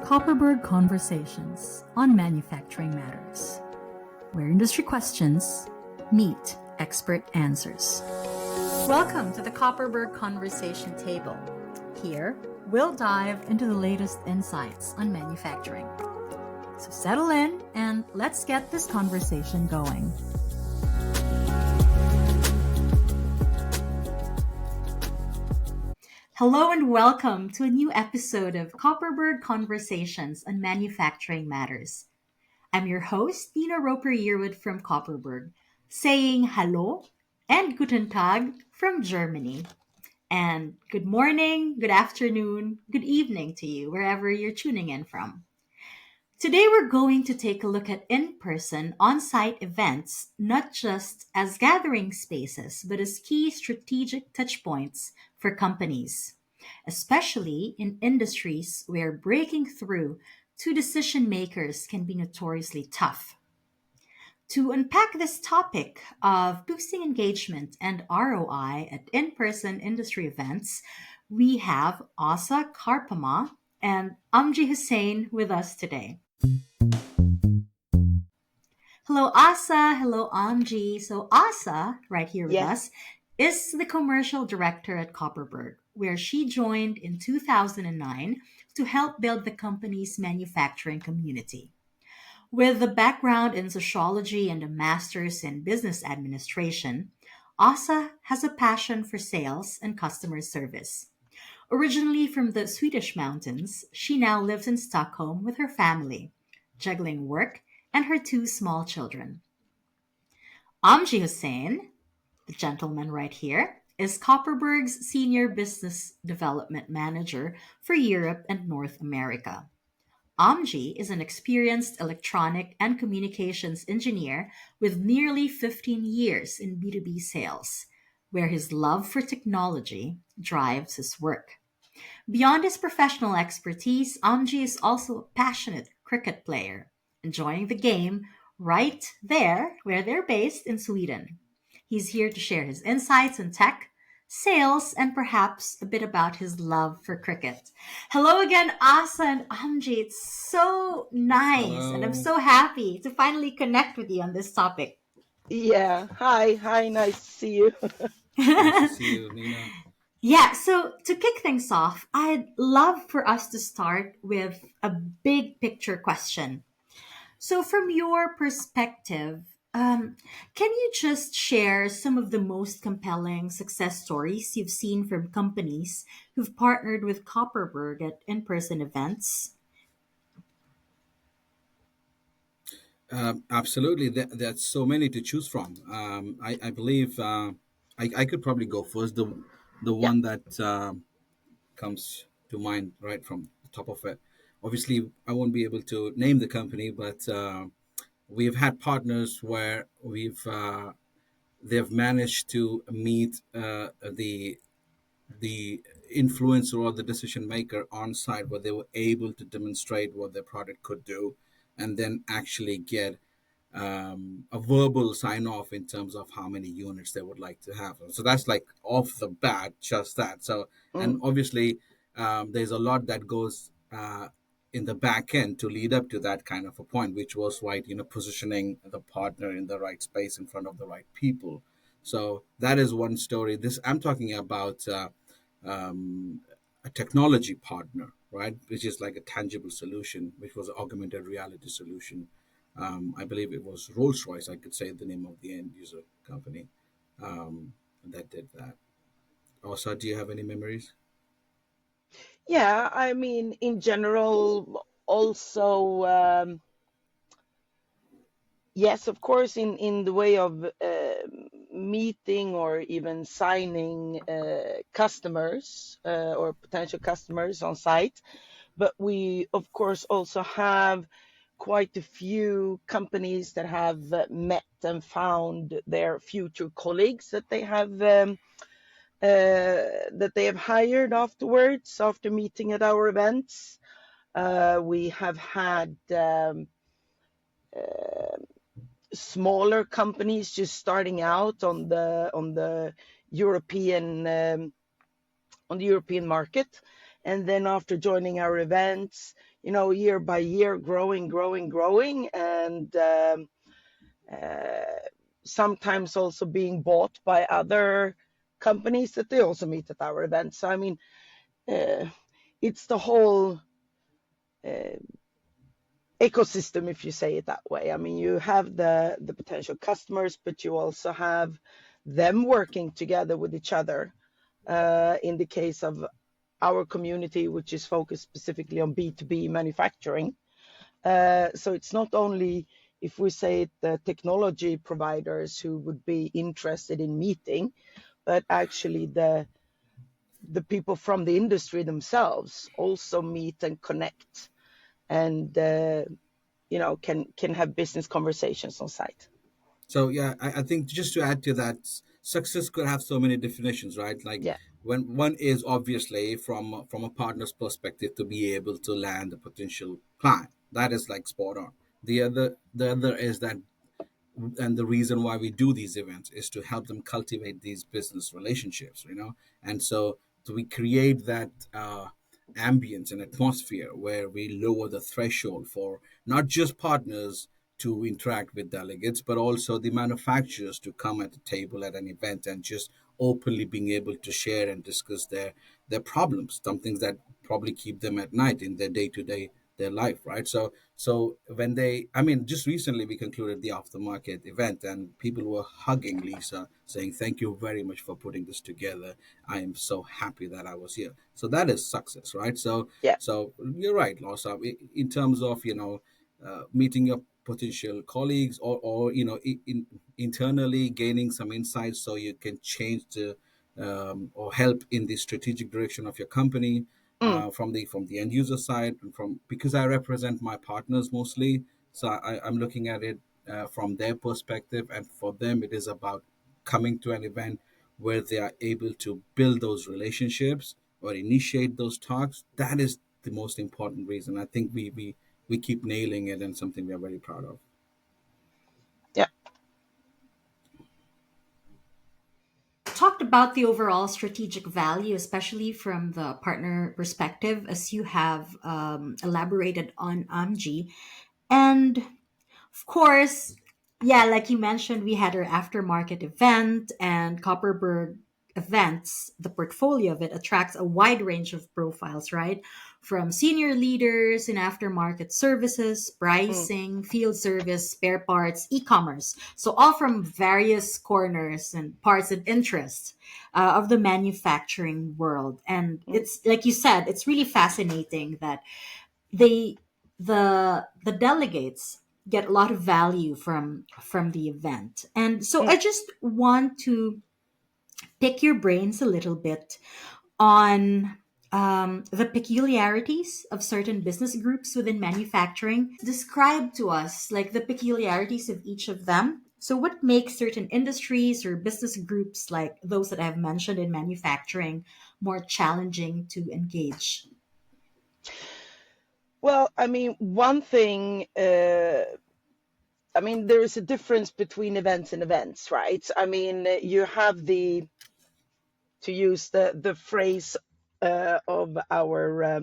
Copperberg Conversations on Manufacturing Matters, where industry questions meet expert answers. Welcome to the Copperberg Conversation Table. Here, we'll dive into the latest insights on manufacturing. So settle in and let's get this conversation going. Hello and welcome to a new episode of Copperberg Conversations on Manufacturing Matters. I'm your host, Nina Roper-Yearwood from Copperberg, saying hello and guten Tag from Germany. And good morning, good afternoon, good evening to you, wherever you're tuning in from. Today, we're going to take a look at in-person, on-site events, not just as gathering spaces, but as key strategic touchpoints for companies, especially in industries where breaking through to decision makers can be notoriously tough. To unpack this topic of boosting engagement and ROI at in-person industry events, we have Åsa Karphammar and Amjy Hussain with us today. Hello, Åsa. Hello, Amjy. So Åsa, right here with us, is the commercial director at Copperberg, where she joined in 2009 to help build the company's manufacturing community. With a background in sociology and a master's in business administration, Åsa has a passion for sales and customer service. Originally from the Swedish mountains, she now lives in Stockholm with her family, juggling work and her two small children. Amjy Hussain, the gentleman right here, is Copperberg's Senior Business Development Manager for Europe and North America. Amjy is an experienced electronic and communications engineer with nearly 15 years in B2B sales, where his love for technology drives his work. Beyond his professional expertise, Amjy is also a passionate cricket player, enjoying the game right there where they're based in Sweden. He's here to share his insights in tech, sales, and perhaps a bit about his love for cricket. Hello again, Åsa and Amjy. It's so nice. Hello. And I'm so happy to finally connect with you on this topic. Yeah. Hi. Nice to see you. Nice to see you, Nina. Yeah, so to kick things off, I'd love for us to start with a big picture question. So from your perspective, can you just share some of the most compelling success stories you've seen from companies who've partnered with Copperberg at in-person events? Absolutely. There's so many to choose from. I believe I could probably go first. The one that comes to mind right from the top of it. Obviously, I won't be able to name the company, but we've had partners where they've managed to meet the influencer or the decision maker on site, where they were able to demonstrate what their product could do, and then actually get a verbal sign off in terms of how many units they would like to have. So that's like off the bat, just that. So, and obviously, there's a lot that goes in the back end to lead up to that kind of a point, which was right, positioning the partner in the right space in front of the right people. So that is one story. This I'm talking about a technology partner, right, which is like a tangible solution, which was an augmented reality solution. I believe it was Rolls-Royce, I could say the name of the end user company that did that. Also, do you have any memories? Yeah, I mean, in general, also, yes, of course, in the way of meeting or even signing customers or potential customers on site. But we, of course, also have quite a few companies that have met and found their future colleagues that they have hired afterwards, after meeting at our events. We have had smaller companies just starting out on the European market, And then after joining our events, year by year, growing, and sometimes also being bought by other companies that they also meet at our events. So, I mean, it's the whole ecosystem, if you say it that way. I mean, you have the potential customers, but you also have them working together with each other. In the case of our community, which is focused specifically on B2B manufacturing. So it's not only, if we say the technology providers who would be interested in meeting, but actually the people from the industry themselves also meet and connect, and can have business conversations on site. So yeah, I think just to add to that, success could have so many definitions, right? Like Yeah. when one is obviously from a partner's perspective to be able to land a potential client, that is like spot on. The other is that, and the reason why we do these events is to help them cultivate these business relationships, and so we create that ambience and atmosphere where we lower the threshold for not just partners to interact with delegates, but also the manufacturers to come at the table at an event and just openly being able to share and discuss their problems, some things that probably keep them at night in their day-to-day their life, right? So when they, I mean, just recently we concluded the aftermarket event, and people were hugging Lisa, saying, "Thank you very much for putting this together. I am so happy that I was here." So that is success, right? So, Yeah. so you're right, Lisa. In terms of meeting your potential colleagues, or internally gaining some insights so you can change the or help in the strategic direction of your company, Mm. from the end user side, and from, because I represent my partners mostly, so I'm looking at it from their perspective, and for them it is about coming to an event where they are able to build those relationships or initiate those talks. That is the most important reason. I think we keep nailing it, and something we are very proud of. Yeah. Talked about the overall strategic value, especially from the partner perspective, as you have elaborated on Amjy. And of course, yeah, like you mentioned, we had our aftermarket event, and Copperberg events, the portfolio of it attracts a wide range of profiles, right? From senior leaders in aftermarket services, Mm. pricing, field service, spare parts, e-commerce. So all from various corners and parts of interest of the manufacturing world. And Mm. it's like you said, it's really fascinating that they the delegates get a lot of value from the event. And so I Mm. just want to pick your brains a little bit on the peculiarities of certain business groups within manufacturing. Describe to us like the peculiarities of each of them. So what makes certain industries or business groups like those that I've mentioned in manufacturing more challenging to engage? Well, I mean, one thing, I mean, there is a difference between events and events, right? I mean, you have to use the phrase of our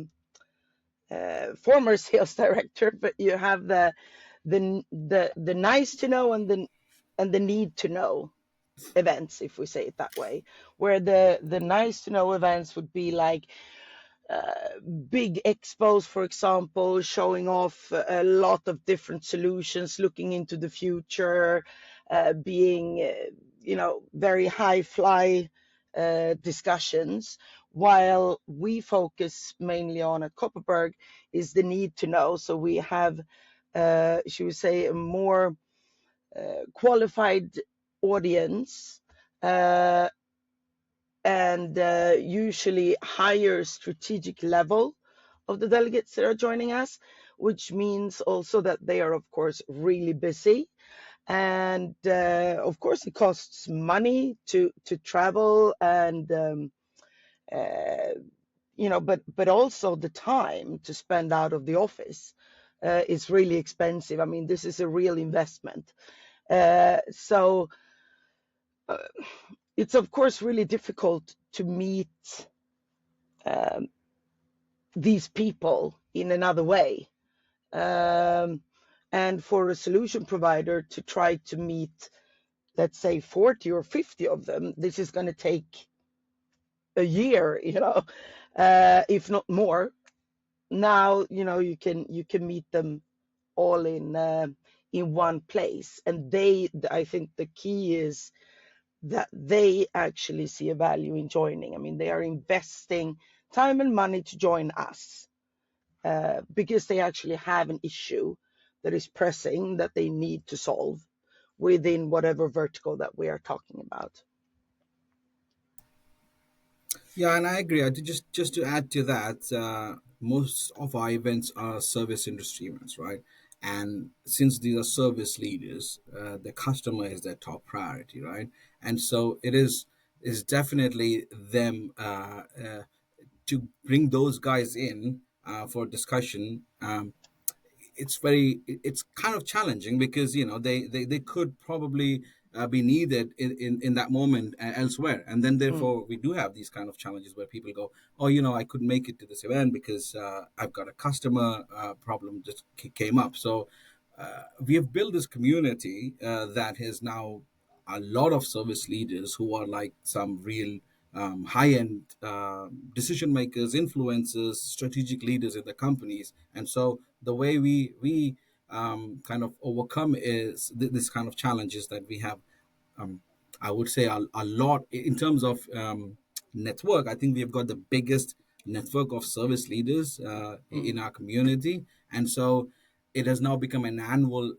former sales director, but you have the nice to know and the need to know events, if we say it that way, where the nice to know events would be like big expos, for example, showing off a lot of different solutions, looking into the future, being, very high fly discussions. While we focus mainly on at Copperberg is the need to know. So we have, should we say, a more qualified audience. And usually higher strategic level of the delegates that are joining us, which means also that they are, of course, really busy. And of course, it costs money to travel, and but also the time to spend out of the office is really expensive. I mean, this is a real investment. So it's of course really difficult to meet these people in another way. And for a solution provider to try to meet, let's say, 40 or 50 of them, this is going to take a year, if not more. Now, you can meet them all in one place. And I think the key is that they actually see a value in joining. I mean, they are investing time and money to join us because they actually have an issue that is pressing that they need to solve within whatever vertical that we are talking about. Yeah, and I agree. Just to add to that, most of our events are service industry events, right? And since these are service leaders, the customer is their top priority, right? And so it is definitely them to bring those guys in for discussion. It's kind of challenging because they could probably be needed in that moment elsewhere, and then Mm, therefore we do have these kind of challenges where people go, oh, I couldn't make it to this event because I've got a customer problem just came up. So we have built this community that is now a lot of service leaders who are like some real high-end decision makers, influencers, strategic leaders in the companies. And so the way we kind of overcome is this kind of challenges that we have. um, I would say a lot in terms of network. I think we've got the biggest network of service leaders mm. in our community, and so it has now become an annual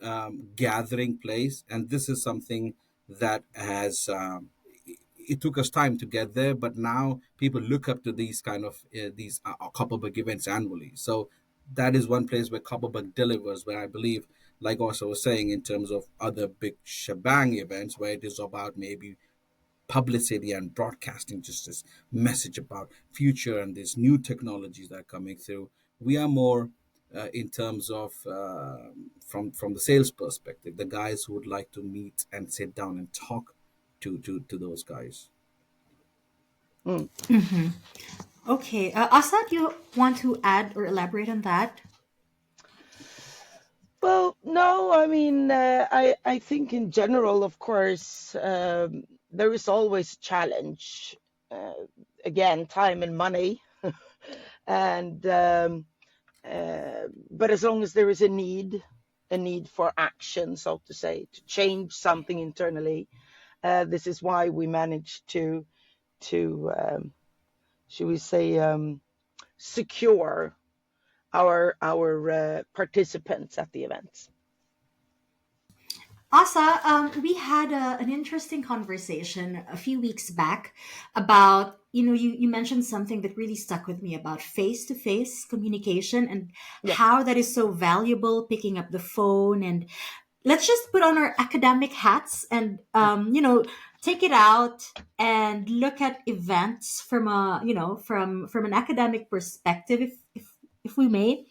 gathering place. And this is something that has it took us time to get there, but now people look up to these kind of these Copperberg events annually. So that is one place where Copperberg delivers, where I believe, like also was saying, in terms of other big shebang events, where it is about maybe publicity and broadcasting just this message about future and these new technologies that are coming through. We are more in terms of from the sales perspective, the guys who would like to meet and sit down and talk to those guys. Mm. Okay. Asa, do you want to add or elaborate on that? Well, no, I mean, I think in general, of course, there is always a challenge. Uh, Again, time and money, and but as long as there is a need for action, so to say, to change something internally, this is why we managed to should we say, secure our participants at the events. Asa, we had an interesting conversation a few weeks back about, you mentioned something that really stuck with me about face to face communication and Yeah. how that is so valuable, picking up the phone. And let's just put on our academic hats and, take it out and look at events from from an academic perspective, if we may.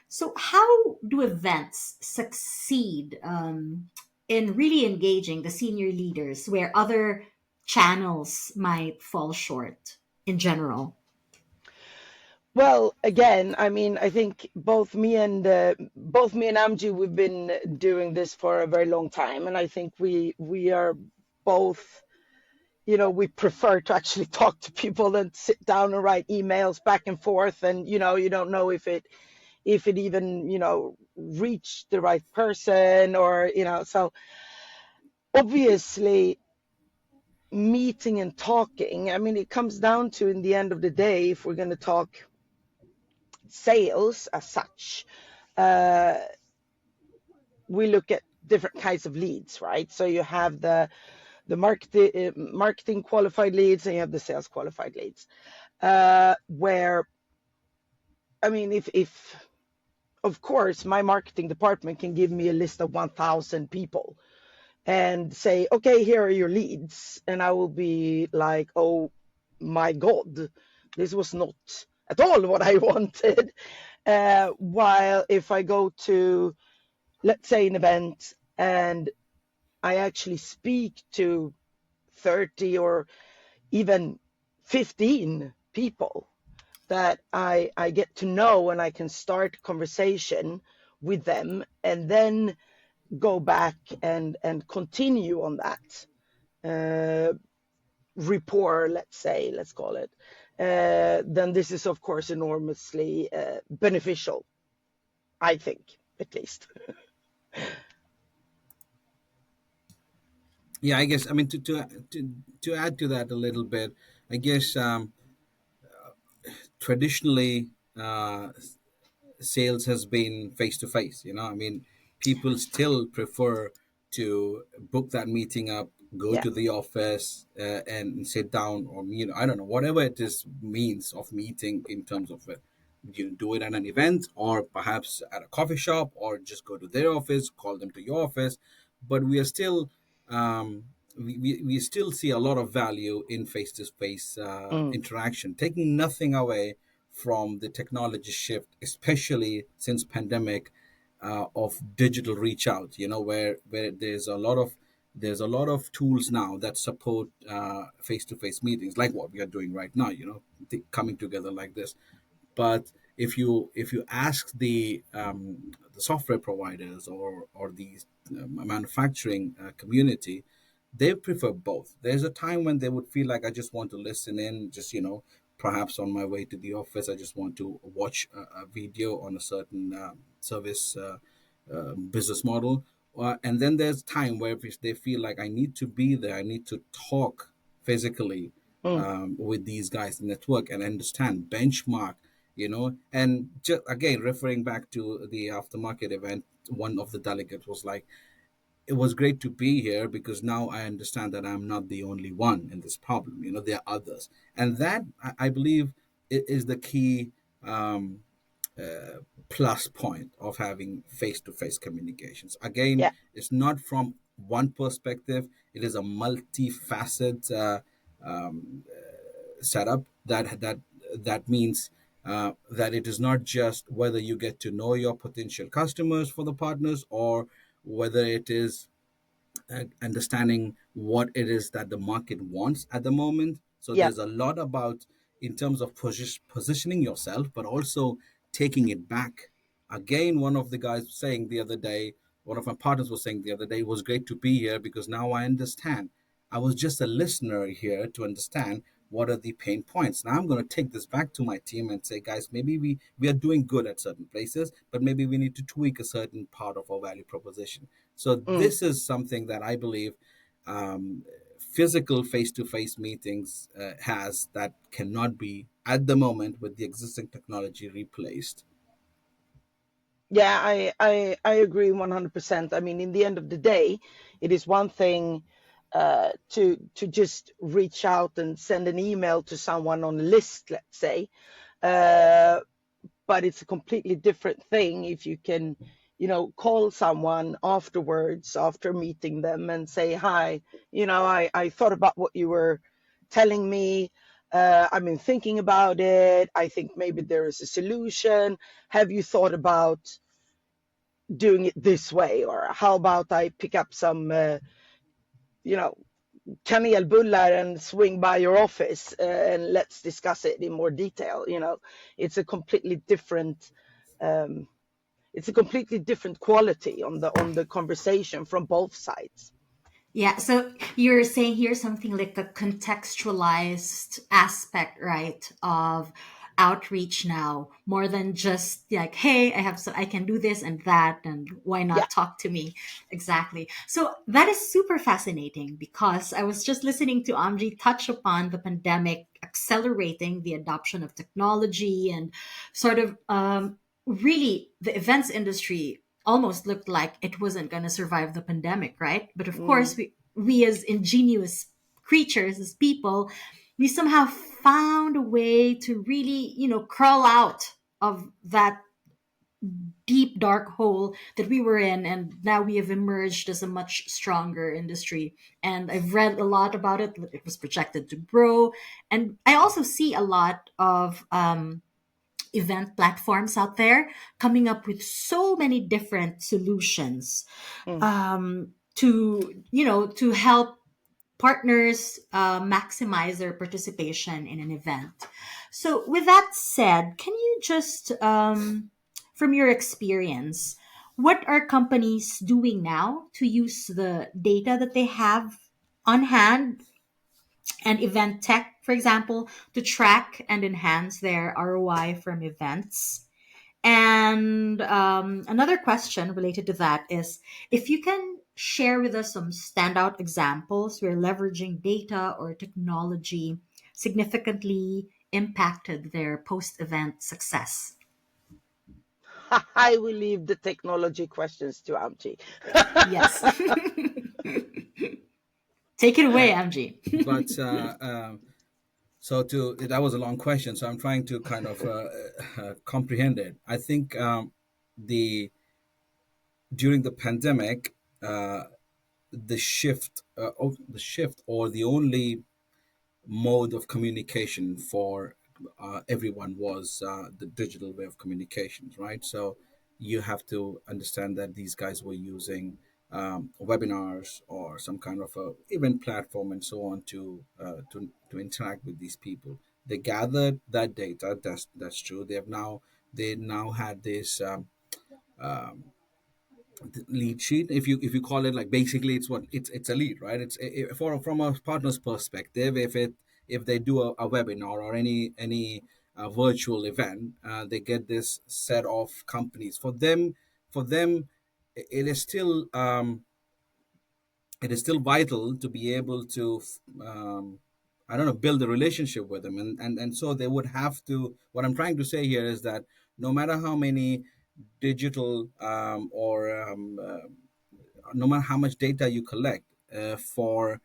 So, how do events succeed in really engaging the senior leaders where other channels might fall short in general? Well, again, I mean, I think both me and Amjy, we've been doing this for a very long time, and I think we are both, we prefer to actually talk to people than sit down and write emails back and forth, and you don't know if it even reached the right person, or so obviously meeting and talking. I mean, it comes down to, in the end of the day, if we're going to talk sales as such, uh, we look at different kinds of leads, right? So you have the marketing qualified leads, and you have the sales qualified leads. Where, I mean, if of course my marketing department can give me a list of 1,000 people and say, okay, here are your leads, and I will be like, oh my god, this was not at all what I wanted. While if I go to, let's say, an event, and I actually speak to 30 or even 15 people, that I get to know and I can start conversation with them and then go back and continue on that rapport, let's call it, then this is of course enormously beneficial, I think, at least. Yeah, I guess, I mean, to add to that a little bit, I guess, traditionally, sales has been face to face. I mean, people still prefer to book that meeting up, go Yeah. to the office, and sit down, or I don't know, whatever it is means of meeting in terms of it. You do it at an event, or perhaps at a coffee shop, or just go to their office, call them to your office. But we are still, we still see a lot of value in face to face Mm. interaction, taking nothing away from the technology shift, especially since pandemic, of digital reach out. Where there's a lot of tools now that support face to face meetings, like what we are doing right now. Coming together like this. But if you ask the software providers, or the manufacturing community, they prefer both. There's a time when they would feel like, I just want to listen in, just perhaps on my way to the office, I just want to watch a video on a certain service business model. And then there's time where if they feel like, I need to be there, I need to talk physically Mm. with these guys in network and understand, benchmark, and just again, referring back to the aftermarket event, one of the delegates was like, it was great to be here because now I understand that I'm not the only one in this problem. There are others, and that I believe is the key plus point of having face-to-face communications. Again, Yeah. it's not from one perspective; it is a multifaceted setup. That means that it is not just whether you get to know your potential customers for the partners, or whether it is understanding what it is that the market wants at the moment. So Yeah. there's a lot about, in terms of positioning yourself, but also taking it back. Again, one of the guys was saying the other day, one of my partners was saying the other day, it was great to be here because now I understand. I was just a listener here to understand what are the pain points. Now I'm going to take this back to my team and say, guys, maybe we are doing good at certain places, but maybe we need to tweak a certain part of our value proposition. So Mm. this is something that I believe physical face-to-face meetings has, that cannot be at the moment with the existing technology replaced. Yeah, I agree 100%. I mean, in the end of the day, it is one thing to just reach out and send an email to someone on a list, let's say, uh, but it's a completely different thing if you can, call someone afterwards after meeting them and say, hi, I thought about what you were telling me. I've been thinking about it. I think maybe there is a solution. Have you thought about doing it this way? Or how about I pick up some, you know, kanelbullar and swing by your office and let's discuss it in more detail. It's a completely different um, it's a completely different quality on the conversation from both sides. Yeah, so you're saying here something like a contextualized aspect, right, of outreach now, more than just like, hey, I can do this and that, and why Yeah. not talk to me? Exactly. So that is super fascinating because I was just listening to Amjy touch upon the pandemic accelerating the adoption of technology and sort of really the events industry almost looked like it wasn't going to survive the pandemic, right? But of Mm. course, we as ingenious creatures, as people, we somehow found a way to really, crawl out of that deep dark hole that we were in, and now we have emerged as a much stronger industry. And I've read a lot about it. It was projected to grow, and I also see a lot of event platforms out there coming up with so many different solutions Mm. to help partners maximize their participation in an event. So, with that said, can you just, from your experience, what are companies doing now to use the data that they have on hand and event tech, for example, to track and enhance their ROI from events? And another question related to that is if you can share with us some standout examples where leveraging data or technology significantly impacted their post event success. I will leave the technology questions to Amjy. Yes. Take it away, MG. But so to that was a long question, so I'm trying to kind of comprehend it. I think the during the pandemic, the shift or the only mode of communication for everyone was the digital way of communications, right? So you have to understand that these guys were using webinars or some kind of a event platform and so on to interact with these people. They gathered that data. That's true. They now had this lead sheet, if you call it, like basically it's a lead, right? For from a partner's perspective, if they do a webinar or any virtual event, they get this set of companies. For them it is still vital to be able to I don't know, build a relationship with them, and so they would have to. What I'm trying to say here is that no matter how many digital no matter how much data you collect for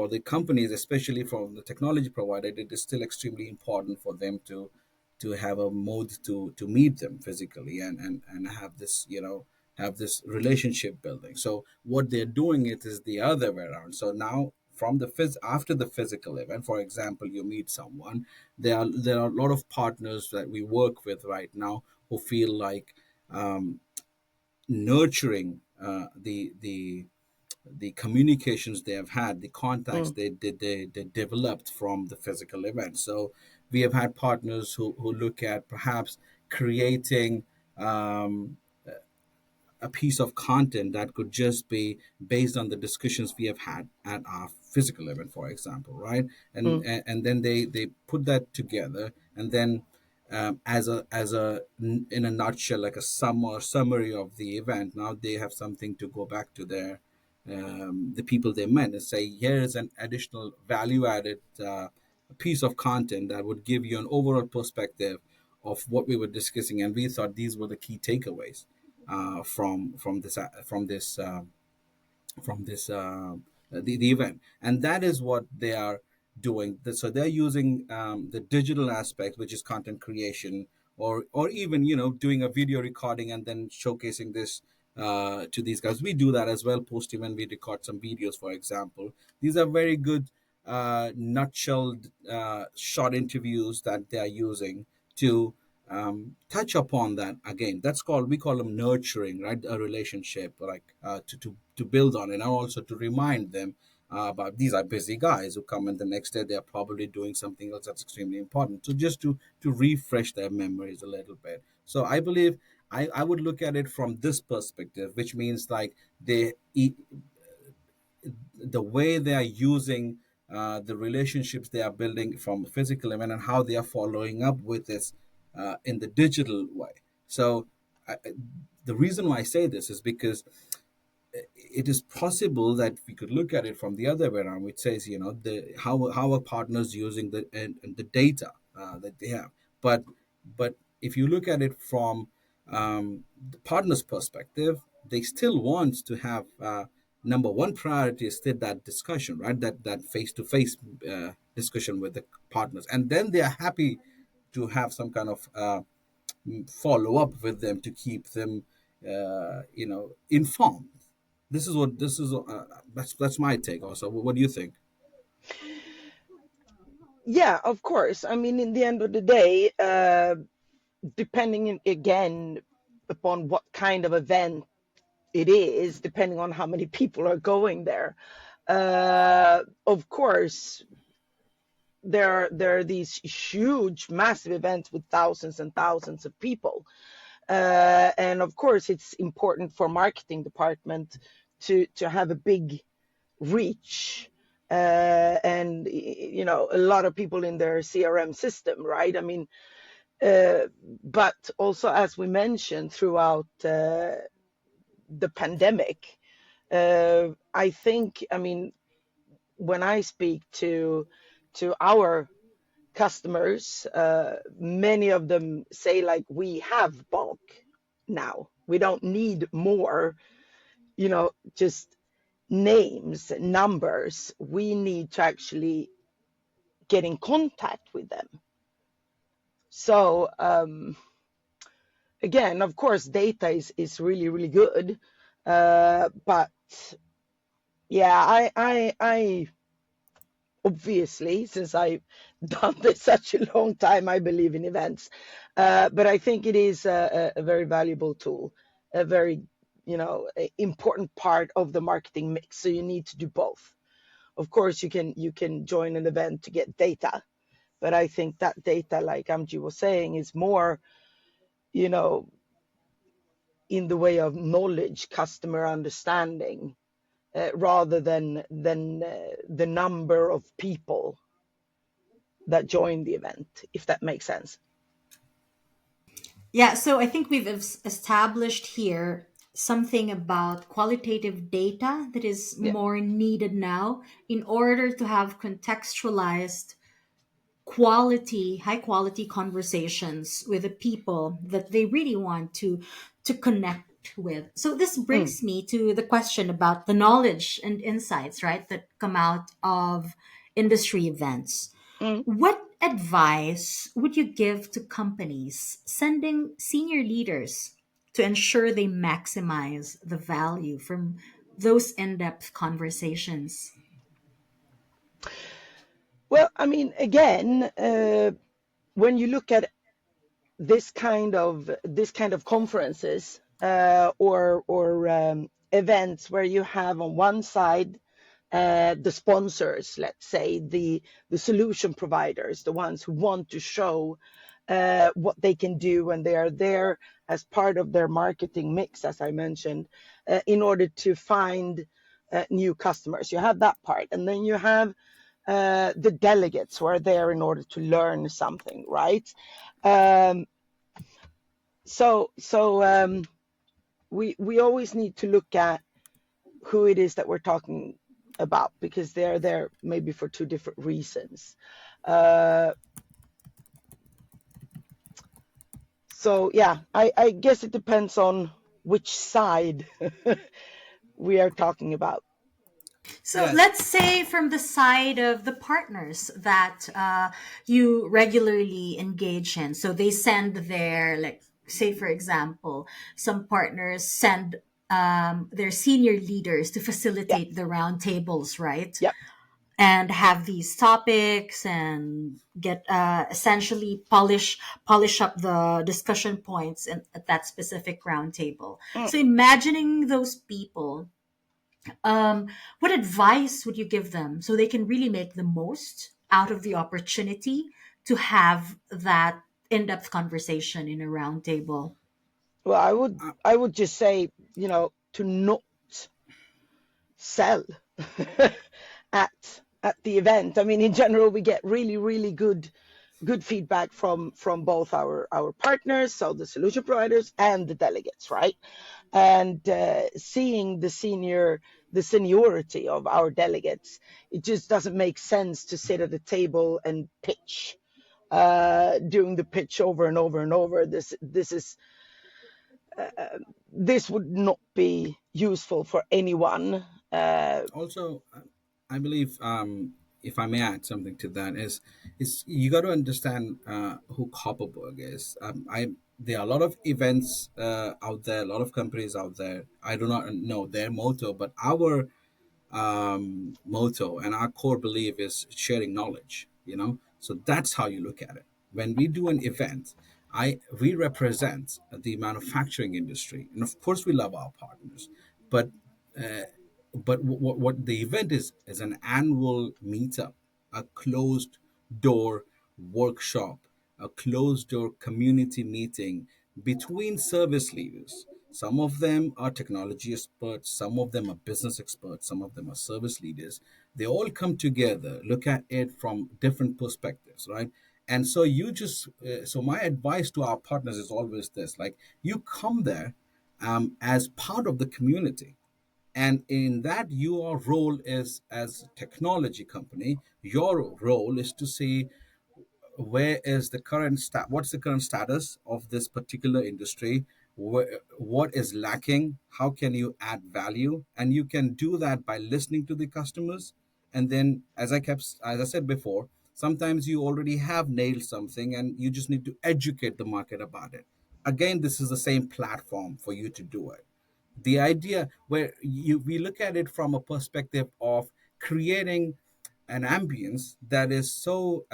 the companies, especially from the technology provider, it is still extremely important for them to have a mode to meet them physically and have this, have this relationship building. So what they're doing it is the other way around. So now from after the physical event, for example, you meet someone, there are a lot of partners that we work with right now who feel like nurturing the communications they have had, the contacts Mm, they developed from the physical event. So we have had partners who look at perhaps creating um, a piece of content that could just be based on the discussions we have had at our physical event, for example, right? and mm, and, and then they put that together, and then in a nutshell, like a summary of the event. Now they have something to go back to their the people they met and say, here's an additional value added piece of content that would give you an overall perspective of what we were discussing, and we thought these were the key takeaways from this the event. And that is what they are doing. So they're using the digital aspect, which is content creation, or even, doing a video recording and then showcasing this to these guys. We do that as well. Post event, we record some videos, for example. These are very good nutshell short interviews that they are using to touch upon that again. We call them nurturing, right? A relationship, like to build on it, and also to remind them about, these are busy guys who come in the next day, they're probably doing something else that's extremely important. So just to refresh their memories a little bit. So I believe I would look at it from this perspective, which means like the way they are using the relationships they are building from a physical event, and how they are following up with this in the digital way. So the reason why I say this is because it is possible that we could look at it from the other way around, which says, the how are partners using and the data that they have. But if you look at it from the partner's perspective, they still want to have number one priority is still that discussion, right? That face to face discussion with the partners, and then they are happy to have some kind of follow up with them to keep them informed. That's my take. Also, what do you think? yeah, of course. I mean, in the end of the day, depending again upon what kind of event it is, depending on how many people are going there. Of course, there are these huge, massive events with thousands and thousands of people, and of course, it's important for marketing department to have a big reach, and a lot of people in their CRM system, right? I mean, but also, as we mentioned throughout the pandemic, I think, I mean, when I speak to our customers, many of them say like, we have bulk now. We don't need more, just names, numbers. We need to actually get in contact with them. So again, of course, data is really, really good. But yeah, I obviously, since I've done this such a long time, I believe in events. But I think it is a very valuable tool, a very, important part of the marketing mix. So you need to do both. Of course, you can join an event to get data, but I think that data, like Amjy was saying, is more, you know, in the way of knowledge, customer understanding, rather than the number of people that join the event, if that makes sense. Yeah, so I think we've established here something about qualitative data that is Yeah. more needed now in order to have contextualized quality, high quality conversations with the people that they really want to connect with. So this Mm, brings me to the question about the knowledge and insights, right, that come out of industry events. mm. What advice would you give to companies sending senior leaders to ensure they maximize the value from those in-depth conversations? Well, I mean, again, when you look at this kind of conferences, or events where you have on one side the sponsors, let's say the solution providers, the ones who want to show what they can do, and they are there as part of their marketing mix, as I mentioned, in order to find new customers. You have that part, and then you have the delegates who are there in order to learn something, right? Um, so we always need to look at who it is that we're talking about, because they're there maybe for two different reasons. Uh, so yeah, I guess it depends on which side we are talking about. So Yes. let's say from the side of the partners that you regularly engage in. So they send their, like, say, for example, some partners send their senior leaders to Yeah, facilitate the round tables, right? yeah. And have these topics and get essentially polish up the discussion points at that specific round table. Mm. So imagining those people, um, what advice would you give them so they can really make the most out of the opportunity to have that in-depth conversation in a round table? Well, I would just say, to not sell at the event. I mean, in general, we get really, really good feedback from both our partners, so the solution providers and the delegates, right? And seeing the seniority of our delegates, it just doesn't make sense to sit at a table and pitch, doing the pitch over and over and over. This would not be useful for anyone. Also, I believe, if I may add something to that, is you got to understand who Copperberg is. There are a lot of events out there, a lot of companies out there. I do not know their motto, but our motto and our core belief is sharing knowledge. So that's how you look at it. When we do an event, we represent the manufacturing industry, and of course we love our partners, but uh, what the event is an annual meetup, a closed door workshop, a closed door community meeting between service leaders. Some of them are technology experts, some of them are business experts, some of them are service leaders. They all come together, look at it from different perspectives, right? And so so my advice to our partners is always this, like, you come there as part of the community, and in that, your role is, as a technology company, your role is to see where is the current what's the current status of this particular industry, what is lacking, how can you add value, and you can do that by listening to the customers. And then, as I said before, sometimes you already have nailed something and you just need to educate the market about it. Again, this is the same platform for you to do it. The idea where we look at it from a perspective of creating an ambience that is so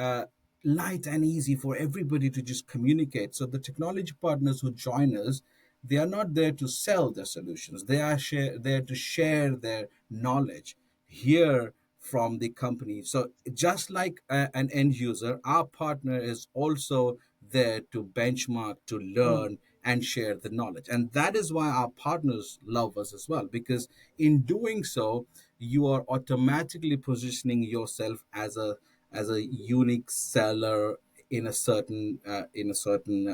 light and easy for everybody to just communicate. So the technology partners who join us, they are not there to sell their solutions. They are there to share their knowledge, hear from the company. So just like an end user, our partner is also there to benchmark, to Mm, learn, and share the knowledge. And that is why our partners love us as well, because in doing so, you are automatically positioning yourself as a unique seller in a certain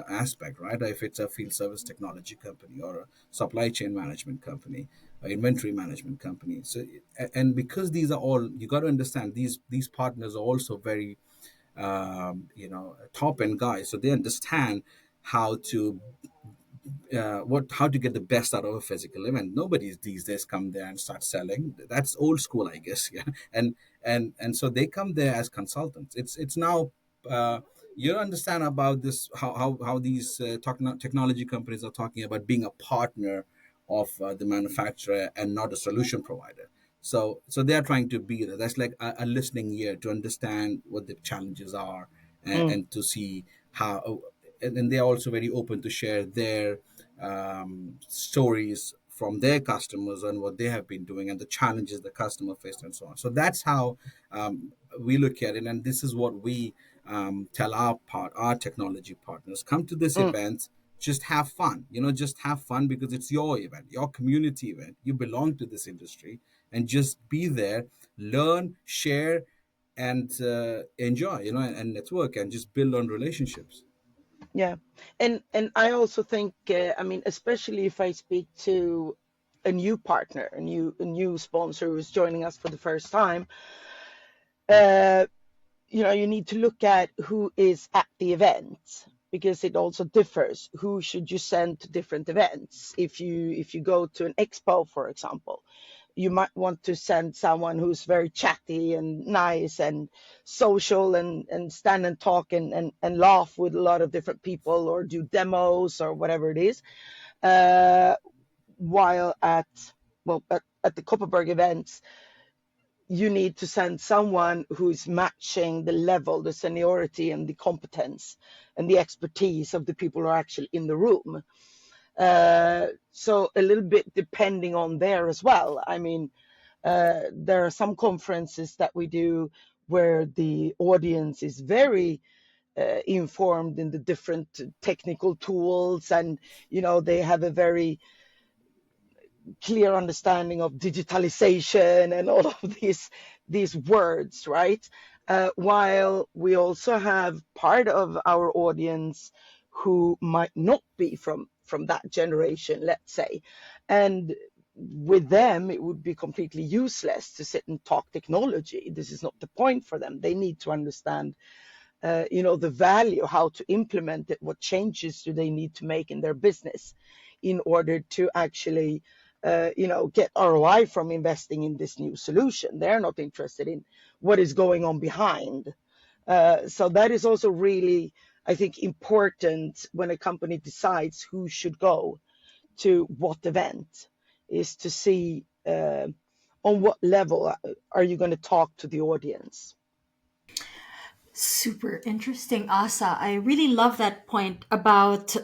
aspect, right? If it's a field service technology company or a supply chain management company, or inventory management company. So, and because these are all, you got to understand, these partners are also very top end guys, so they understand how to what how to get the best out of a physical event. Nobody these days come there and start selling. That's old school, I guess. Yeah, and so they come there as consultants. It's now uh, you understand about this, how these technology companies are talking about being a partner of the manufacturer and not a solution provider. So they are trying to be there. That's like a listening ear to understand what the challenges are, mm, and to see how, and they're also very open to share their stories from their customers and what they have been doing and the challenges the customer faced and so on. So that's how we look at it, and this is what we tell our technology partners: come to this mm. event, just have fun. Just have fun because it's your event, your community event. You belong to this industry, and just be there, learn, share, and enjoy. And network and just build on relationships. Yeah, and I also think, I mean, especially if I speak to a new partner, a new sponsor who's joining us for the first time, uh, you need to look at who is at the event, because it also differs. Who should you send to different events? If you go to an expo, for example, you might want to send someone who's very chatty and nice and social, and stand and talk and laugh with a lot of different people, or do demos or whatever it is. Uh, while at the Copperberg events, you need to send someone who's matching the level, the seniority, and the competence and the expertise of the people who are actually in the room. So a little bit depending on there as well. I mean, there are some conferences that we do where the audience is very informed in the different technical tools, and they have a very clear understanding of digitalization and all of these words, right? While we also have part of our audience who might not be from that generation, let's say, and with them it would be completely useless to sit and talk technology. This is not the point for them. They need to understand the value, how to implement it, what changes do they need to make in their business in order to actually, get ROI from investing in this new solution. They're not interested in what is going on behind. So that is also really, I think, important when a company decides who should go to what event, is to see on what level are you going to talk to the audience. Super interesting, Asa. I really love that point about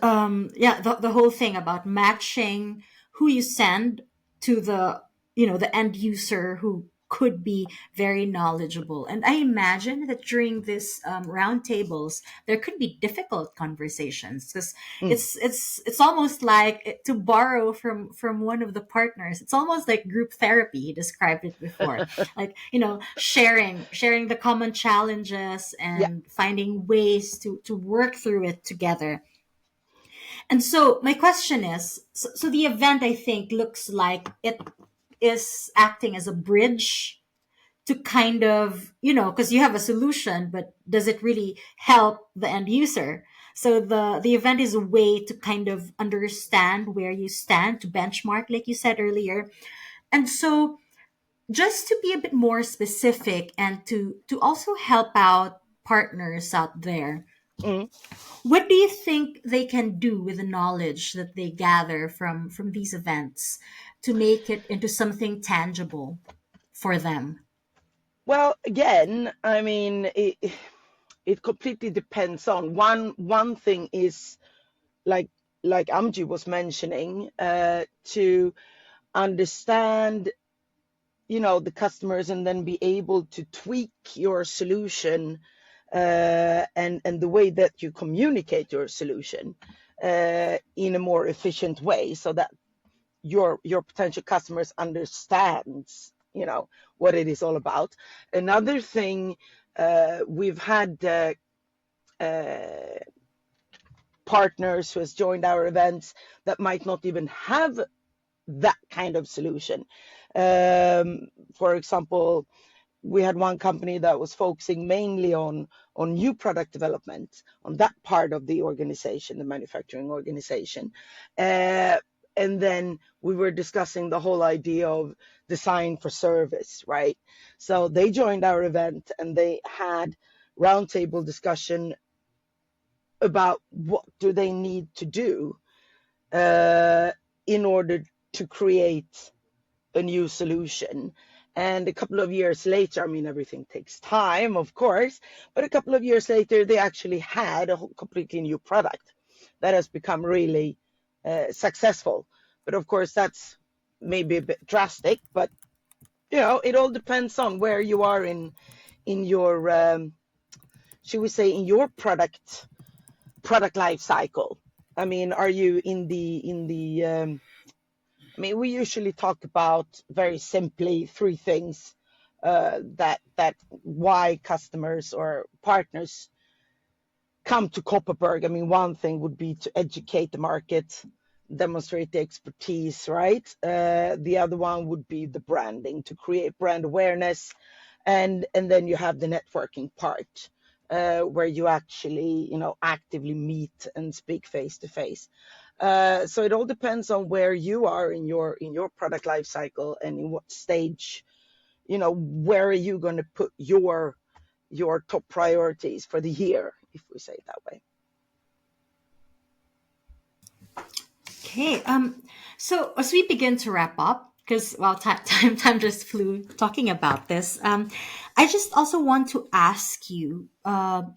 yeah, the whole thing about matching who you send to the the end user who could be very knowledgeable. And I imagine that during this round tables, there could be difficult conversations, because Mm. it's almost like, to borrow from one of the partners, it's almost like group therapy. He described it before, like, sharing the common challenges Yeah. and finding ways to work through it together. And so my question is, so the event, I think, looks like it is acting as a bridge to kind of, because you have a solution, but does it really help the end user? So the event is a way to kind of understand where you stand, to benchmark, like you said earlier. And so, just to be a bit more specific, and to also help out partners out there, Mm. what do you think they can do with the knowledge that they gather from these events to make it into something tangible for them? Well, again, I mean, it completely depends on one thing is like Amjy was mentioning, to understand, the customers, and then be able to tweak your solution, and the way that you communicate your solution in a more efficient way, so that your potential customers understands, what it is all about. Another thing, we've had uh, partners who has joined our events that might not even have that kind of solution. For example, we had one company that was focusing mainly on new product development, on that part of the organization, the manufacturing organization. Uh, and then we were discussing the whole idea of design for service, right? So they joined our event and they had roundtable discussion about what do they need to do uh, in order to create a new solution. And a couple of years later, I mean, everything takes time, of course, but a couple of years later, they actually had a completely new product that has become really successful. But of course, that's maybe a bit drastic, but it all depends on where you are in your, should we say, in your product life cycle. I mean, are you in the I mean, we usually talk about very simply three things, that why customers or partners come to Copperberg. I mean, one thing would be to educate the market, demonstrate the expertise, right? The other one would be the branding, to create brand awareness, and then you have the networking part, where you actually, actively meet and speak face to face. So it all depends on where you are in your product life cycle, and in what stage, where are you going to put your top priorities for the year, if we say it that way. Okay. So as we begin to wrap up, because well, time just flew talking about this. I just also want to ask you,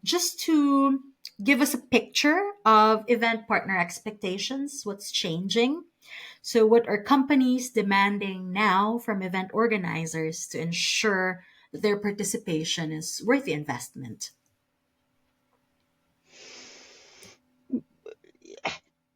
just to give us a picture of event partner expectations. What's changing? So, what are companies demanding now from event organizers to ensure that their participation is worth the investment?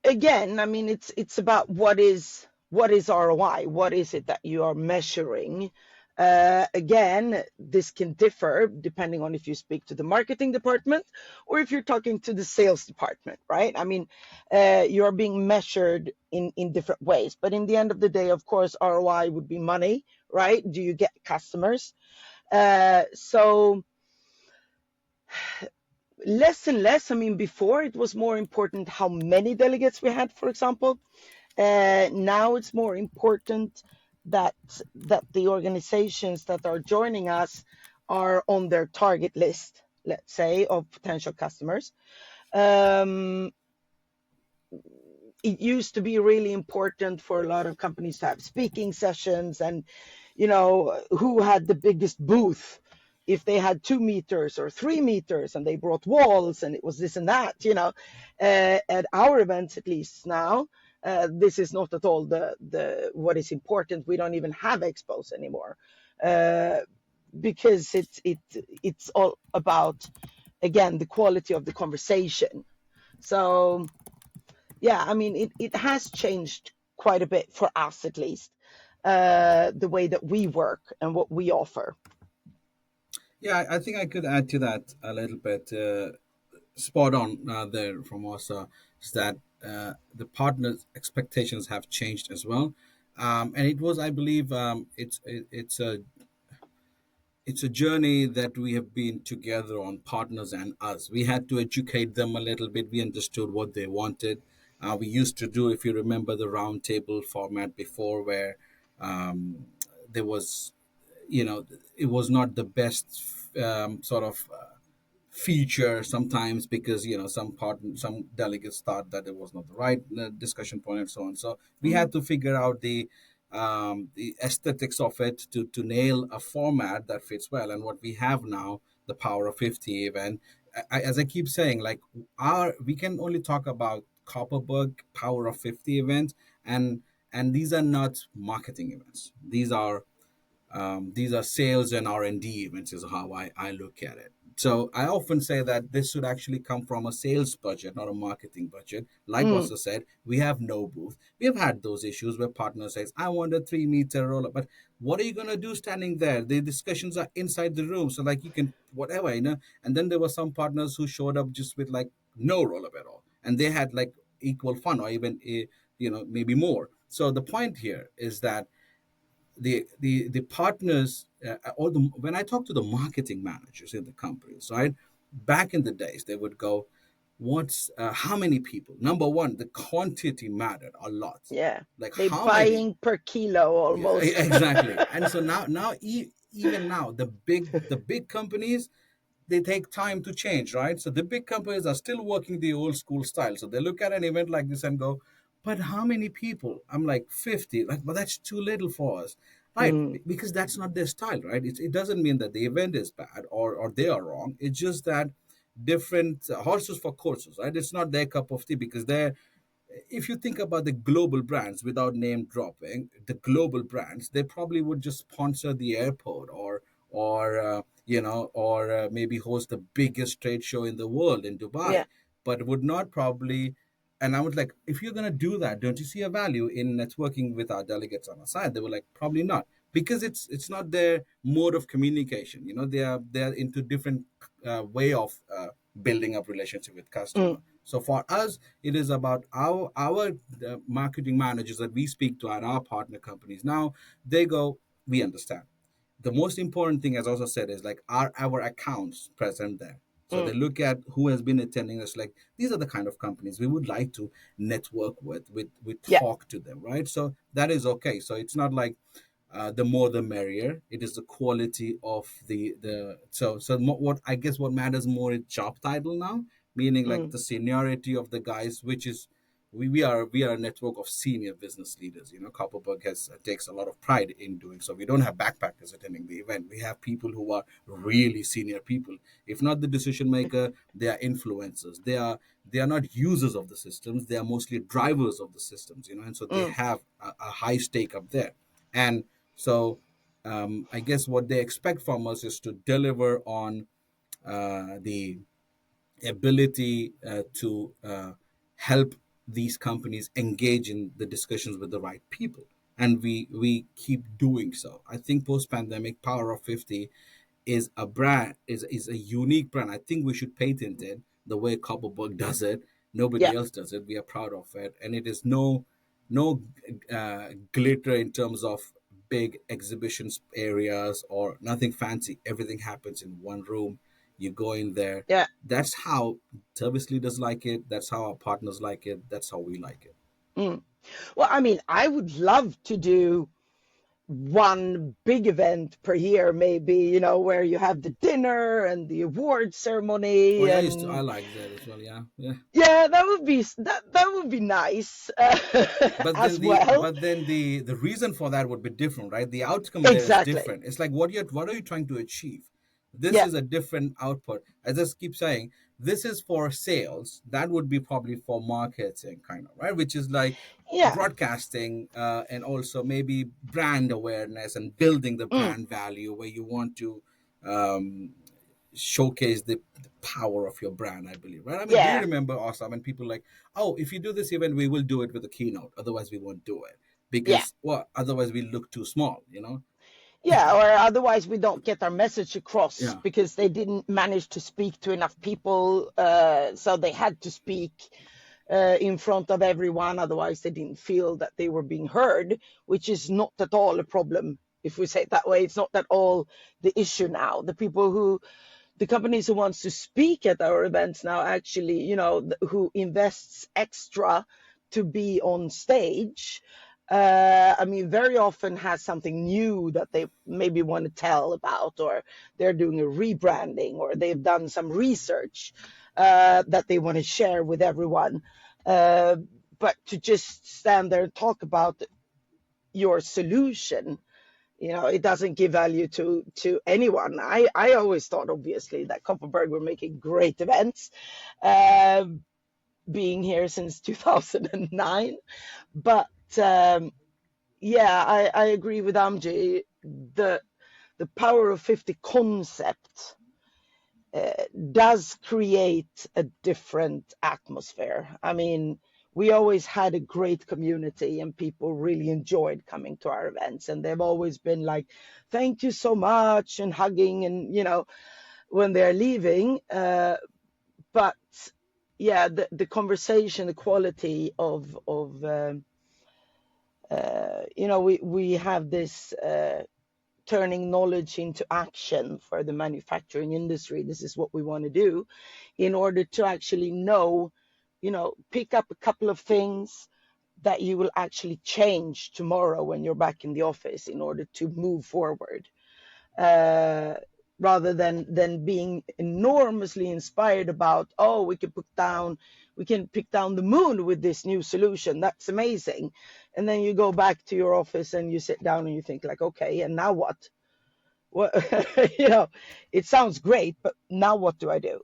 Again, I mean, it's about what is ROI, what is it that you are measuring. Again, this can differ depending on if you speak to the marketing department or if you're talking to the sales department, right? I mean, you're being measured in different ways, but in the end of the day, of course, ROI would be money, right? Do you get customers? So less and less. I mean, before it was more important how many delegates we had, for example. Now it's more important that the organizations that are joining us are on their target list, let's say, of potential customers. Um, it used to be really important for a lot of companies to have speaking sessions, and who had the biggest booth, if they had 2 meters or 3 meters, and they brought walls, and it was this and that. At our events, at least now, this is not at all the what is important. We don't even have expos anymore. because it's all about, again, the quality of the conversation. So yeah, I mean, it has changed quite a bit for us, at least, the way that we work and what we offer. Yeah, I think I could add to that a little bit. Spot on there from Åsa, is that the partners' expectations have changed as well, and it was, I believe, it's a journey that we have been together on, partners and us. We had to educate them a little bit. We understood what they wanted. We used to do, if you remember, the roundtable format before, where there was, it was not the best sort of feature sometimes, because some delegates thought that it was not the right discussion point and so on. So we Mm. had to figure out the aesthetics of it to nail a format that fits well. And what we have now, the Power of 50 event, as I keep saying, like, we can only talk about Copperberg Power of 50 events, and these are not marketing events. These are sales and R&D events, is how I look at it. So I often say that this should actually come from a sales budget, not a marketing budget. Like Mm. also said, we have no booth. We have had those issues where partner says, I want a 3-meter roller, but what are you going to do standing there? The discussions are inside the room. So like you can, whatever, and then there were some partners who showed up just with like no roll-up at all. And they had like equal fun, or even, maybe more. So the point here is that the partners, when I talk to the marketing managers in the companies, right, back in the days, they would go, what's how many people? Number one, the quantity mattered a lot. Yeah, Like they how many? buying per kilo Yeah, almost. exactly. And so even now, the big companies, they take time to change, right? So the big companies are still working the old school style. So they look at an event like this and go, but how many people? I'm like 50. Like, but that's too little for us. Right. Mm. Because that's not their style, right? It doesn't mean that the event is bad, or they are wrong. It's just that different horses for courses, right? It's not their cup of tea, because they're, if you think about the global brands, without name dropping, the global brands, they probably would just sponsor the airport, or maybe host the biggest trade show in the world in Yeah. Dubai, but would not probably. And I was like, if you're going to do that, don't you see a value in networking with our delegates on our side? They were like, probably not, because it's not their mode of communication. They are into different way of building up relationship with customer. Mm. So for us, it is about our marketing managers that we speak to at our partner companies. Now they go, we understand. The most important thing, as also said, is like, are our accounts present there? So they Mm. look at who has been attending us. Like, these are the kind of companies we would like to network with Yeah. talk to them, right? So that is okay. So it's not like the more the merrier. It is the quality of the what I guess what matters more is job title now, meaning like Mm. the seniority of the guys, which is we are a network of senior business leaders. Copperberg has takes a lot of pride in doing so. We don't have backpackers attending the event. We have people who are really senior people. If not the decision maker, they are influencers. They are not users of the systems. They are mostly drivers of the systems. And so they Mm. have a high stake up there. And so I guess what they expect from us is to deliver on the ability to help these companies engage in the discussions with the right people, and we keep doing so. I think post pandemic, Power of 50 is a brand, is a unique brand. I think we should patent it the way Copperberg does it. Yeah. Nobody else does it. We are proud of it, and it is no glitter in terms of big exhibitions areas or nothing fancy. Everything happens in one room. You go in there. Yeah. That's how service leaders like it. That's how our partners like it. That's how we like it. Mm. Well, I mean, I would love to do one big event per year, maybe, where you have the dinner and the award Oh ceremony, yeah, I and like that as well. Yeah, yeah. yeah, that would be nice, as well. The reason for that would be different, right? The outcome there is Exactly. different. It's like, what are you trying to achieve? This Yeah. is a different output. I just keep saying, This is for sales. That would be probably for marketing, kind of, right? Which is like Yeah. broadcasting, and also maybe brand awareness and building the Mm. brand value, where you want to um, showcase the power of your brand, I believe, right? I mean, do you Yeah. remember also when people like, oh, if you do this event, we will do it with a keynote, otherwise we won't do it Yeah. because, well, otherwise we look too small, you know? Yeah, or otherwise we don't get our message across Yeah. because they didn't manage to speak to enough people, so they had to speak in front of everyone. Otherwise, they didn't feel that they were being heard, which is not at all a problem. If we say it that way, it's not at all the issue now. The companies who wants to speak at our events now, actually, who invests extra to be on stage, I mean, very often has something new that they maybe want to tell about, or they're doing a rebranding, or they've done some research that they want to share with everyone. Uh, but to just stand there and talk about your solution, it doesn't give value to anyone. I always thought, obviously, that Copperberg were making great events, uh, being here since 2009. But yeah, I agree with Amjy. The power of 50 concept does create a different atmosphere. I mean, we always had a great community and people really enjoyed coming to our events. And they've always been like, thank you so much, and hugging, and, when they're leaving. But yeah, the conversation, the quality we have this turning knowledge into action for the manufacturing industry. This is what we want to do in order to actually pick up a couple of things that you will actually change tomorrow when you're back in the office in order to move forward. Uh, Rather than being enormously inspired about, oh, we can pick down the moon with this new solution, that's amazing, and then you go back to your office and you sit down and you think like, okay, and now what it sounds great, but now what do I do?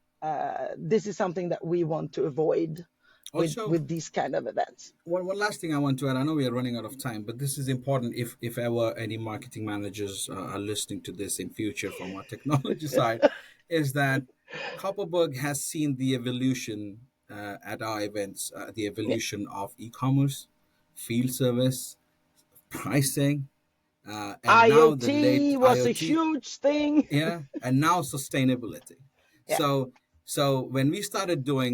This is something that we want to avoid with Also, with these kind of events. one last thing I want to add. I know we are running out of time, but this is important. If ever any marketing managers are listening to this in future from our technology side, is that Copperberg has seen the evolution at our events, the Yeah. evolution of e-commerce, field service, pricing, and now the late IoT was a IoT. huge thing. Yeah, and now sustainability. Yeah. So when we started doing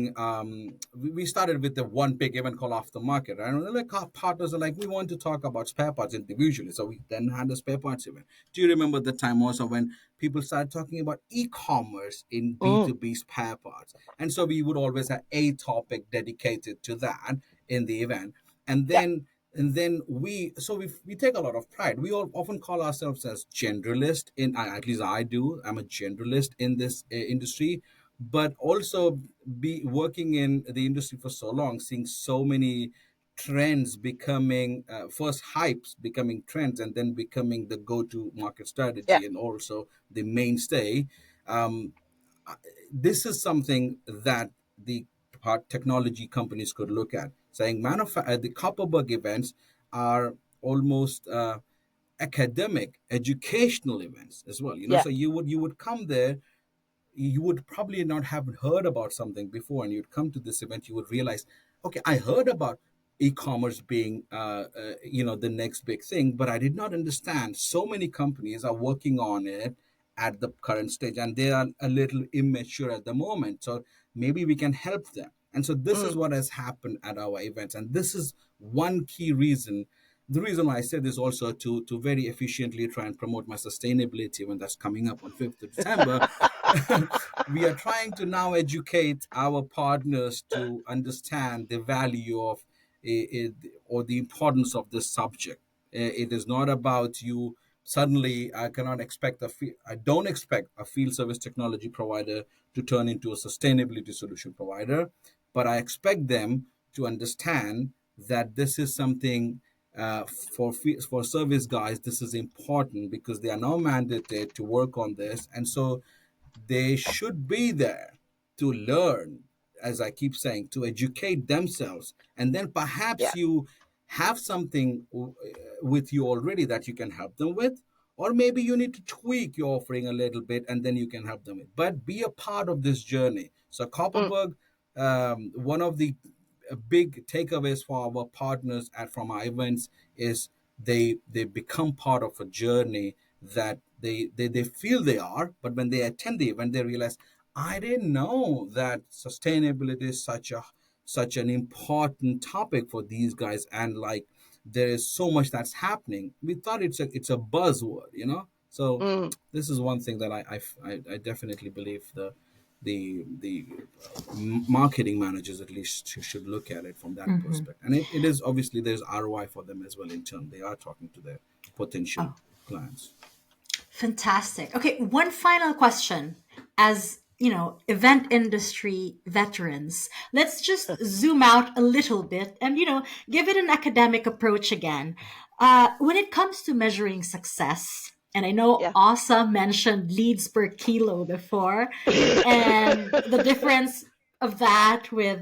we started with the one big event called Off the Market, right? And like our partners are like, we want to talk about spare parts individually, so we then had a spare parts event. Do you remember the time also when people started talking about e-commerce in Mm. B2B spare parts? And so we would always have a topic dedicated to that in the event. and Yeah. then and then we take a lot of pride. We all often call ourselves as generalist at least I do. I'm a generalist in this industry, but also be working in the industry for so long, seeing so many trends becoming first hypes becoming trends and then becoming the go-to market Yeah. strategy and also the mainstay. um, this is something that the technology companies could look at, saying the Copperberg events are almost academic, educational events as well. Yeah. So you would come there, you would probably not have heard about something before, and you'd come to this event, you would realize, okay, I heard about e-commerce being the next big thing, but I did not understand so many companies are working on it at the current stage, and they are a little immature at the moment, so maybe we can help them. And so this is Mm. what has happened at our events, and this is one key reason. The reason why I said this also to very efficiently try and promote my sustainability when that's coming up on 5th of December. We are trying to now educate our partners to understand the value of it, or the importance of this subject. It is not about you suddenly. I don't expect a field service technology provider to turn into a sustainability solution provider, but I expect them to understand that this is something for service guys. This is important because they are now mandated to work on this, and so they should be there to learn, as I keep saying, to educate themselves, and then perhaps Yeah. you have something with you already that you can help them with, or maybe you need to tweak your offering a little bit and then you can help them with. But be a part of this journey. So Mm, Copperberg, one of the big takeaways for our partners at from our events is they become part of a journey that they feel they are, but when they attend the event they realize, I didn't know that sustainability is such an important topic for these guys, and like there is so much that's happening. We thought it's a buzzword, you know. So mm, this is one thing that I definitely believe the marketing managers at least should look at it from that Mm-hmm. perspective. And it is obviously there's ROI for them as well in turn. They are talking to their potential Oh, clients. fantastic. Okay, one final question. As you know, event industry veterans, let's just zoom out a little bit and give it an academic approach again. When it comes to measuring success, and I know yeah. Asa mentioned leads per kilo before, and the difference of that with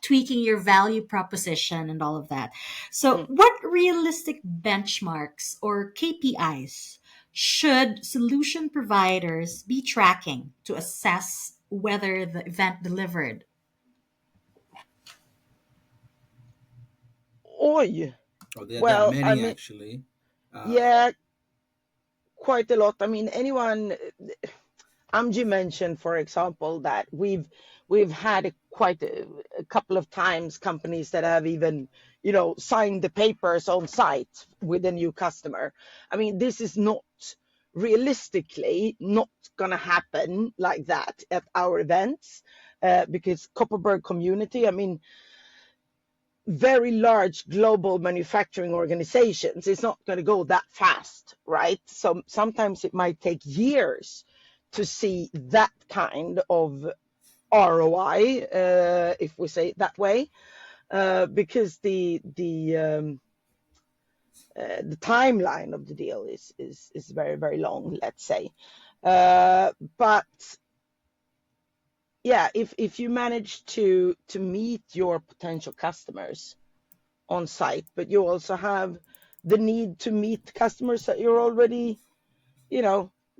tweaking your value proposition and all of that. So, Mm. what realistic benchmarks or KPIs should solution providers be tracking to assess whether the event delivered? Oi. Oh, there are Well, I many mean, actually. Uh, yeah, quite a lot. I mean, anyone. Amjy mentioned, for example, that we've had a couple of times companies that have even signed the papers on site with a new customer. I mean, this is not realistically not going to happen like that at our events, because Copperberg community. I mean, very large global manufacturing organizations, it's not going to go that fast, right? So sometimes it might take years to see that kind of ROI, if we say it that way, because the timeline of the deal is very very long, let's say. But yeah, if you manage to meet your potential customers on site, but you also have the need to meet customers that you're already,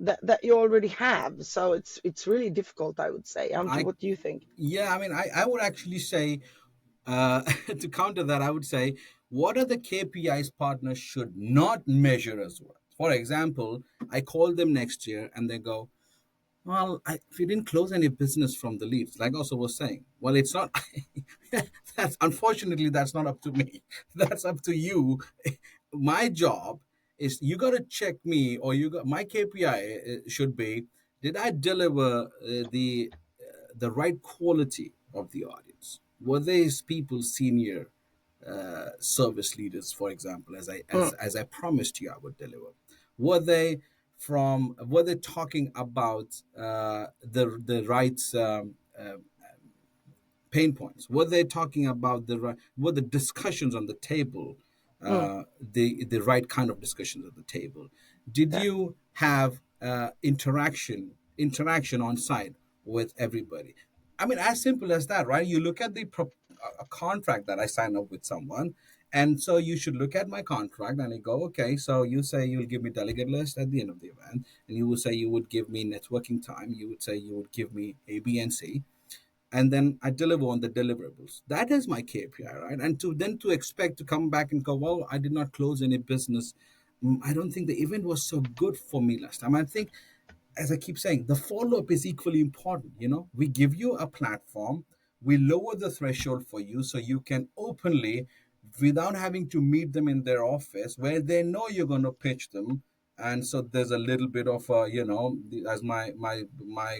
that you already have. So it's really difficult, I would say. Amjad, I what do you think? Yeah, I mean, I would actually say, to counter that, I would say, what are the KPIs partners should not measure as well? For example, I call them next year and they go, well, if you didn't close any business from the leads, like also was saying, well, it's not. That's unfortunately that's not up to me. That's up to you. My job is you got to check me, or you got my KPI should be: did I deliver the right quality of the audience? Were these people senior service leaders, for example, Mm, as I promised you I would deliver? Were they were they talking about the right pain points? Were they talking about were the discussions on the table mm, the right kind of discussions at the table? Did yeah, you have interaction on site with everybody? I mean, as simple as that, right? You look at a contract that I sign up with someone, and so you should look at my contract and you go, okay, so you say you'll give me delegate list at the end of the event, and you will say you would give me networking time. You would say you would give me A, B, and C, and then I deliver on the deliverables. That is my KPI, right? And to expect to come back and go, well, I did not close any business. I don't think the event was so good for me last time. I think, as I keep saying, the follow up is equally important. You know, we give you a platform, we lower the threshold for you so you can openly, without having to meet them in their office, where they know you're going to pitch them. And so there's a little bit of, as my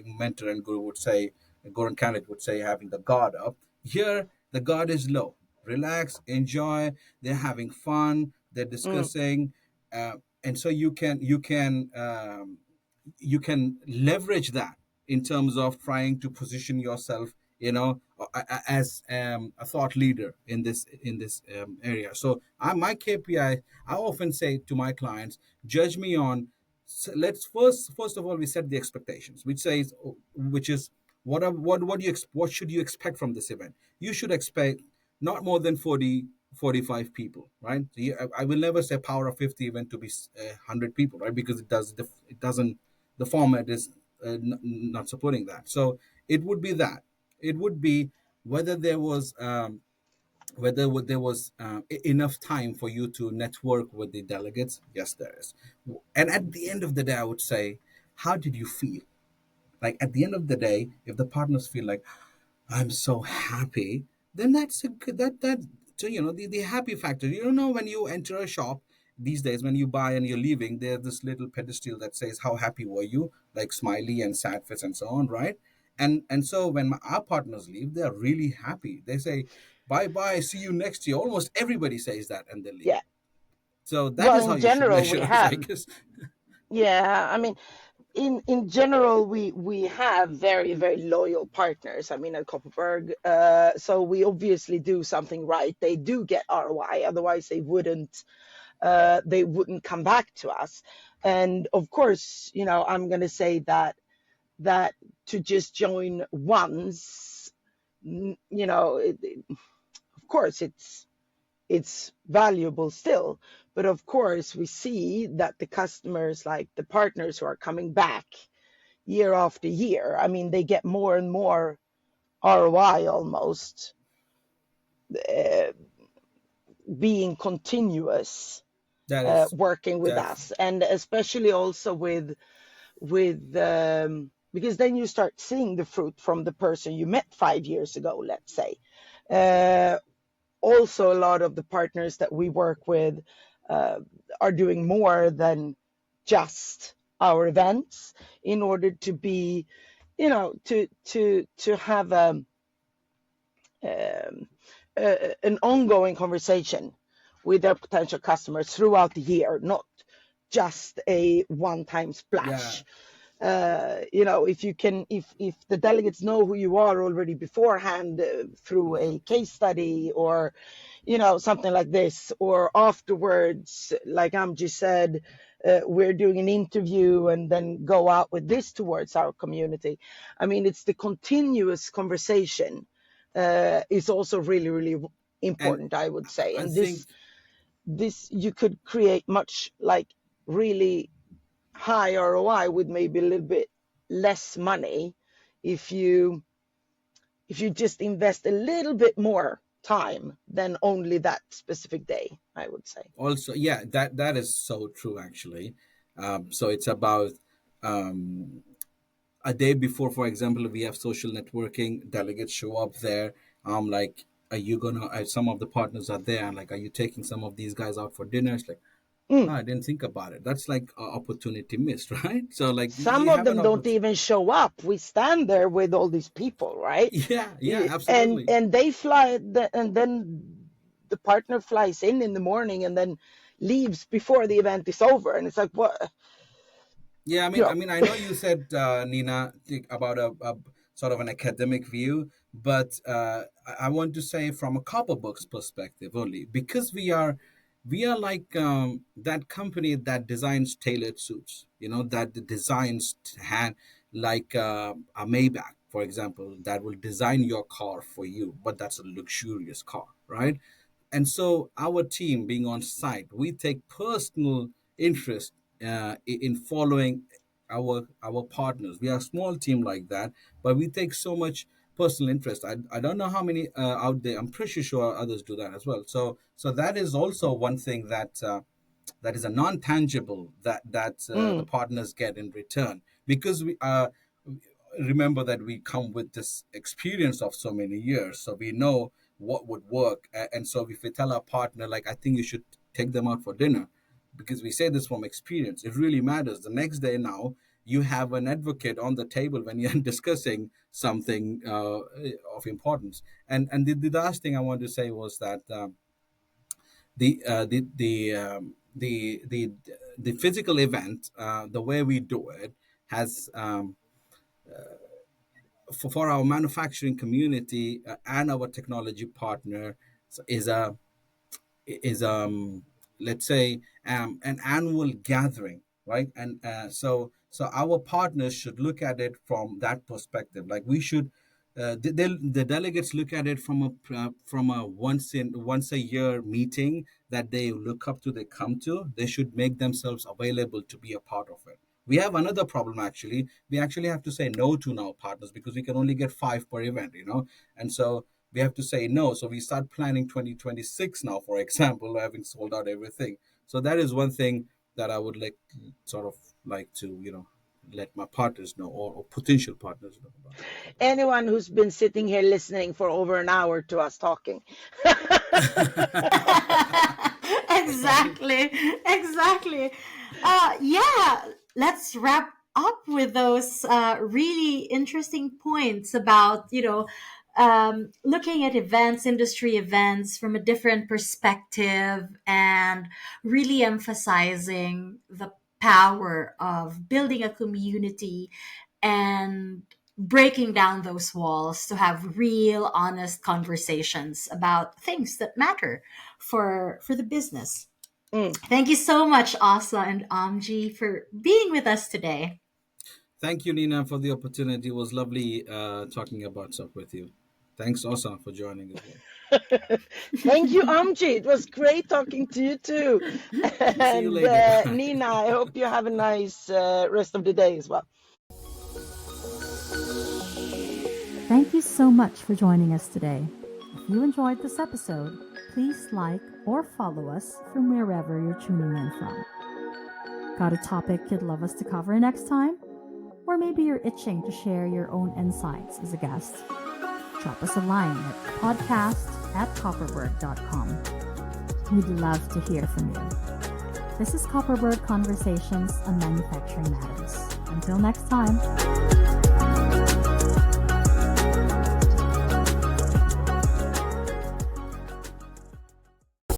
mentor and guru would say, Guru and candidate would say, having the guard up. Here, the guard is low. Relax, enjoy. They're having fun. They're mm, discussing, and so you can leverage that in terms of trying to position yourself, as a thought leader in this area. So my KPI, I often say to my clients, judge me on, let's first of all we set the expectations, which is what should you expect from this event? You should expect not more than 45 people, right? So I will never say power of 50 event to be 100 people, right? Because it doesn't, the format is not supporting that. So it would be that. It would be whether there was there was enough time for you to network with the delegates. Yes, there is. And at the end of the day, I would say, how did you feel? Like at the end of the day, if the partners feel like, I'm so happy, then that's a good, that so the happy factor. You don't know, when you enter a shop these days, when you buy and you're leaving, there's this little pedestal that says how happy were you, like smiley and sad face and so on, right? And so when our partners leave, they're really happy. They say bye bye, see you next year. Almost everybody says that and they leave. Yeah. So that Well, is how in you should general, we measure it, I have. guess. Yeah, I mean, in general, we have very very loyal partners. I mean, at Copperberg, so we obviously do something right. They do get ROI, otherwise they wouldn't come back to us. And of course, I'm going to say that to just join once, of course it's valuable still, but of course we see that the customers, like the partners who are coming back year after year, I mean, they get more and more ROI almost, uh, being continuous, That is working with def us, and especially also with because then you start seeing the fruit from the person you met 5 years ago, let's say. Uh, Also, a lot of the partners that we work with uh, are doing more than just our events in order to be, to have um, an ongoing conversation with their potential customers throughout the year, not just a one-time yeah. splash. If the delegates know who you are already beforehand, through a case study, or something like this, or afterwards, like Amjy said, we're doing an interview and then go out with this towards our community. I mean, it's the continuous conversation is also really really And important, I would say. I And think, this you could create much, like, really high ROI with maybe a little bit less money if you just invest a little bit more time than only that specific day, I would say. also, yeah, that is so true, actually. So it's about um, a day before, for example, we have social networking, delegates show up there. Like, are you gonna, some of the partners are there, and like, are you taking some of these guys out for dinner? It's like, Mm. oh, I didn't think about it. That's like a opportunity missed, right? So like, Some you of have an them don't opportunity. even show up. We stand there with all these people, right? Yeah, yeah, And absolutely. they fly, and then the partner flies in the morning and then leaves before the event is over, and it's like, what, Yeah, you I know? mean, I know you said, Nina, about a sort of an academic view, but I want to say from a copper books perspective only, because we are like that company that designs tailored suits, that designs hand, like a Maybach, for example, that will design your car for you, but that's a luxurious car, right? And so our team being on site, we take personal interest in following our partners. We are a small team like that, but we take so much personal interest. I don't know how many out there. I'm pretty sure others do that as well. So that is also one thing that is a non-tangible that the Mm, partners get in return, because we remember that we come with this experience of so many years, so we know what would work. And so if we tell our partner, like, I think you should take them out for dinner, because we say this from experience, it really matters. The next day now, you have an advocate on the table when you're discussing something of importance. And the last thing I want to say was that the physical event, the way we do it, has for our manufacturing community and our technology partner, is a is let's say an annual gathering, right? And so So our partners should look at it from that perspective. Like we should, the delegates look at it from a once a year meeting that they look up to, they come to. They should make themselves available to be a part of it. We have another problem actually. We actually have to say no to now partners because we can only get 5 per event, and so we have to say no. So we start planning 2026 now, for example, having sold out everything. So that is one thing that I would like to, let my partners know, or potential partners know about it. Anyone who's been sitting here listening for over an hour to us talking. Exactly, exactly. Yeah, let's wrap up with those really interesting points about, looking at events, industry events from a different perspective, and really emphasizing the power of building a community and breaking down those walls to have real honest conversations about things that matter for the business. Thank you so much, Asa and Amji, for being with us today. Thank you, Nina, for the opportunity. It was lovely talking about stuff with you. Thanks, Osa, for joining as well. Thank you, Amjit. It was great talking to you too. See you And later. Nina, I hope you have a nice rest of the day as well. Thank you so much for joining us today. If you enjoyed this episode, please like or follow us from wherever you're tuning in from. Got a topic you'd love us to cover next time? Or maybe you're itching to share your own insights as a guest? Drop us a line at podcast@copperberg.com. We'd love to hear from you. This is Copperberg Conversations on Manufacturing Matters. Until next time.